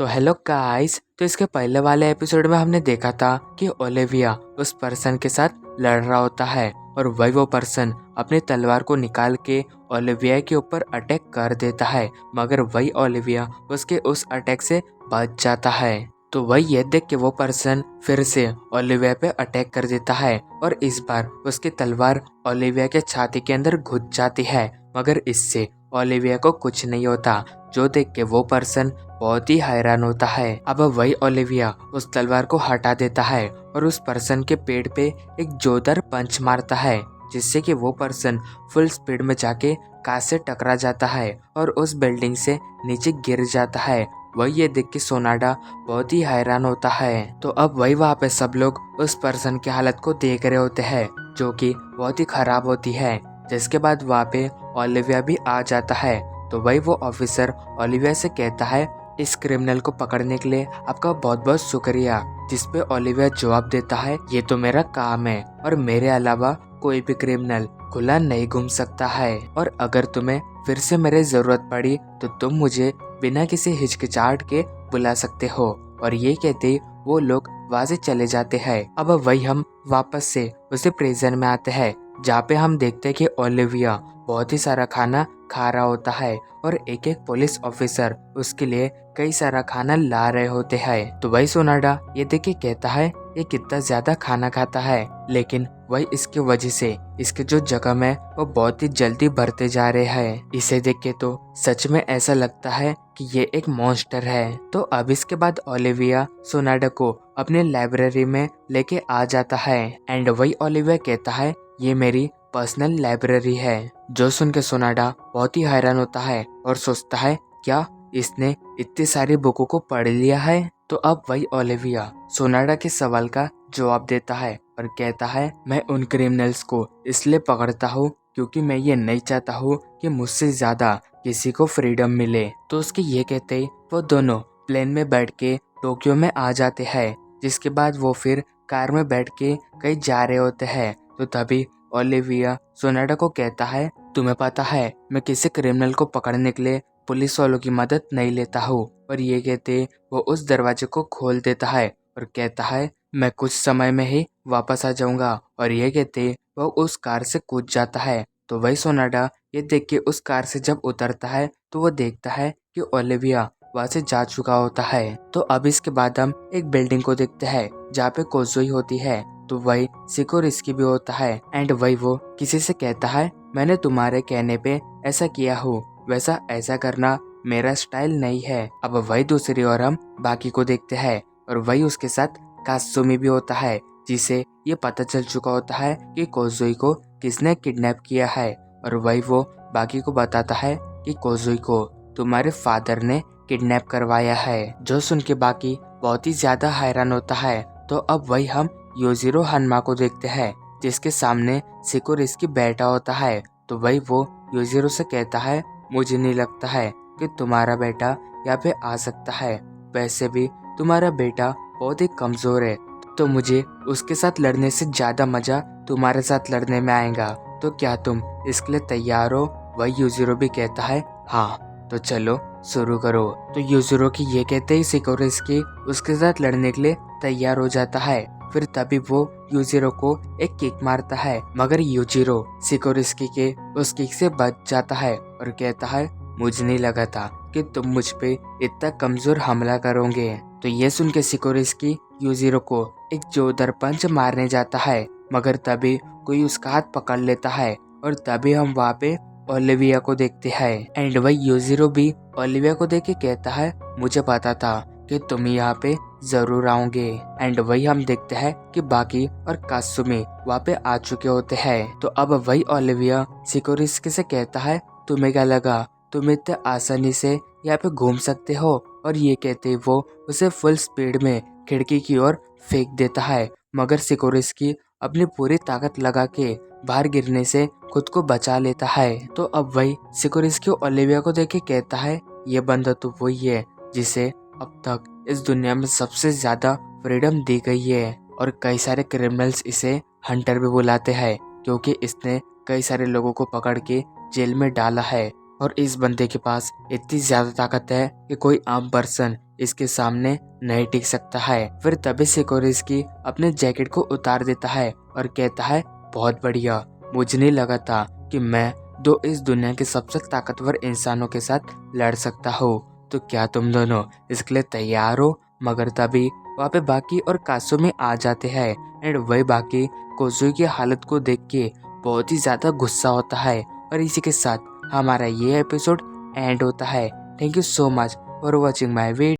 तो hello guys. तो इसके पहले वाले एपिसोड में हमने देखा था कि ओलिविया उस पर्सन के साथ लड़ रहा होता है और वही वो पर्सन अपनी तलवार को निकाल के ओलिविया के ऊपर अटैक कर देता है, मगर वही ओलिविया उसके उस अटैक से बच जाता है। तो वही ये देख के वो पर्सन फिर से ओलिविया पे अटैक कर देता है और इस बार उसकी तलवार ओलिविया के छाती के अंदर घुस जाती है, मगर इससे ओलिविया को कुछ नहीं होता। जो देख के वो पर्सन बहुत ही हैरान होता है। अब वही ओलिविया उस तलवार को हटा देता है और उस पर्सन के पेट पे एक जोरदार पंच मारता है, जिससे कि वो पर्सन फुल स्पीड में जाके कार से टकरा जाता है और उस बिल्डिंग से नीचे गिर जाता है। वही ये देख के सोनाडा बहुत ही हैरान होता है। तो अब वही वहाँ पे सब लोग उस पर्सन की हालत को देख रहे होते हैं, जो कि बहुत ही खराब होती है। जिसके बाद वहाँ पे ओलिविया भी आ जाता है। तो वही वो ऑफिसर ओलिविया से कहता है, इस क्रिमिनल को पकड़ने के लिए आपका बहुत बहुत शुक्रिया। जिसपे ओलिविया जवाब देता है, ये तो मेरा काम है और मेरे अलावा कोई भी क्रिमिनल खुला नहीं घूम सकता है, और अगर तुम्हें फिर से मेरी जरूरत पड़ी तो तुम मुझे बिना किसी हिचकिचाहट के बुला सकते हो। और ये कहते वो लोग वहाँ से चले जाते हैं। अब वही हम वापस से उसे प्रिजन में आते हैं, जहाँ पे हम देखते हैं कि ओलिविया बहुत ही सारा खाना खा रहा होता है और एक एक पुलिस ऑफिसर उसके लिए कई सारा खाना ला रहे होते हैं। तो वही सोनाडा ये देख के कहता है, ये कितना ज्यादा खाना खाता है, लेकिन वही इसकी वजह से इसके जो जख्म है वो बहुत ही जल्दी भरते जा रहे हैं। इसे देख के तो सच में ऐसा लगता है कि ये एक मॉन्स्टर है। तो अब इसके बाद ओलिविया सोनाडा को अपने लाइब्रेरी में लेके आ जाता है एंड वही ओलिविया कहता है, ये मेरी पर्सनल लाइब्रेरी है। जो सुन के सोनाडा बहुत ही हैरान होता है और सोचता है, क्या इसने इतनी सारी बुकों को पढ़ लिया है। तो अब वही ओलिविया सोनाडा के सवाल का जवाब देता है और कहता है, मैं उन क्रिमिनल्स को इसलिए पकड़ता हूँ क्योंकि मैं ये नहीं चाहता हूँ कि मुझसे ज्यादा किसी को फ्रीडम मिले। तो उसके ये कहते ही वो दोनों प्लेन में बैठ के टोक्यो में आ जाते हैं। जिसके बाद वो फिर कार में बैठ के कहीं जा रहे होते हैं। तो तभी ओलिविया सोनाडा को कहता है, तुम्हें पता है मैं किसी क्रिमिनल को पकड़ने के लिए पुलिस वालों की मदद नहीं लेता हूँ। और ये कहते वो उस दरवाजे को खोल देता है और कहता है, मैं कुछ समय में ही वापस आ जाऊंगा। और ये कहते वो उस कार से कूद जाता है। तो वही सोनाडा ये देख के उस कार से जब उतरता है तो वो देखता है कि ओलिविया वहाँ से जा चुका होता है। तो अब इसके बाद हम एक बिल्डिंग को देखते हैं जहाँ पे कोजोई होती है। तो वही सिकोरिस्की भी होता है एंड वही वो किसी से कहता है, मैंने तुम्हारे कहने पे ऐसा किया हूँ, वैसा ऐसा करना मेरा स्टाइल नहीं है। अब वही दूसरी ओर हम बाकी को देखते हैं और वही उसके साथ कात्सुमी भी होता है, जिसे ये पता चल चुका होता है कि कोजोई को किसने किडनैप किया है। और वही वो बाकी को बताता है कि कोजोई को तुम्हारे फादर ने किडनैप करवाया है। जो सुन के बाकी बहुत ही ज्यादा हैरान होता है। तो अब वही हम योजिरो हनमा को देखते हैं, जिसके सामने सिकोरिस्की बैठा होता है। तो वही वो योजिरो से कहता है, मुझे नहीं लगता है कि तुम्हारा बेटा यहाँ पे आ सकता है। वैसे भी तुम्हारा बेटा बहुत ही कमजोर है, तो मुझे उसके साथ लड़ने से ज्यादा मजा तुम्हारे साथ लड़ने में आएगा। तो क्या तुम इसके लिए तैयार हो? वही योजिरो भी कहता है, हाँ तो चलो शुरू करो। तो योजिरो की ये कहते ही सिकोरिस्की उसके साथ लड़ने के लिए तैयार हो जाता है। फिर तभी वो यूजिरो को एक किक मारता है, मगर यूजिरो सिकोरिस्की के उस किक से बच जाता है और कहता है, मुझे नहीं लगा था कि तुम मुझ पे इतना कमजोर हमला करोगे। तो ये सुन के सिकोरिस्की यूजिरो को एक जोरदार पंच मारने जाता है, मगर तभी कोई उसका हाथ पकड़ लेता है और तभी हम वहाँ पे ओलिविया को देखते हैं एंड वही यूजिरो भी ओलिविया को देख के कहता है, मुझे पता था कि तुम यहाँ पे जरूर आओगे। एंड वही हम देखते हैं कि बाकी और कात्सुमी वहाँ पे आ चुके होते हैं। तो अब वही ओलिविया सिकोरिस्की से कहता है, तुम्हें क्या लगा तुम इतने आसानी से यहाँ पे घूम सकते हो? और ये कहते वो उसे फुल स्पीड में खिड़की की ओर फेंक देता है, मगर सिकोरिस्की अपनी पूरी ताकत लगा के बाहर गिरने से खुद को बचा लेता है। तो अब वही सिकोरिस्की ओलिविया को देख के कहता है, ये बंदा तो वही है जिसे अब तक इस दुनिया में सबसे ज्यादा फ्रीडम दी गई है, और कई सारे क्रिमिनल्स इसे हंटर भी बुलाते हैं क्योंकि इसने कई सारे लोगों को पकड़ के जेल में डाला है। और इस बंदे के पास इतनी ज्यादा ताकत है कि कोई आम पर्सन इसके सामने नहीं टिक सकता है। फिर तभी से कोरिस्की अपने जैकेट को उतार देता है और कहता है, बहुत बढ़िया, मुझे नहीं लगा था कि मैं दो इस दुनिया के सबसे ताकतवर इंसानों के साथ लड़ सकता हूँ। तो क्या तुम दोनों इसके लिए तैयार हो? मगर तभी वहाँ पे बाकी और कासुमी आ जाते हैं एंड वही बाकी कोजुई की हालत को देख के बहुत ही ज्यादा गुस्सा होता है। और इसी के साथ हमारा ये एपिसोड एंड होता है। Thank you so much for watching my video.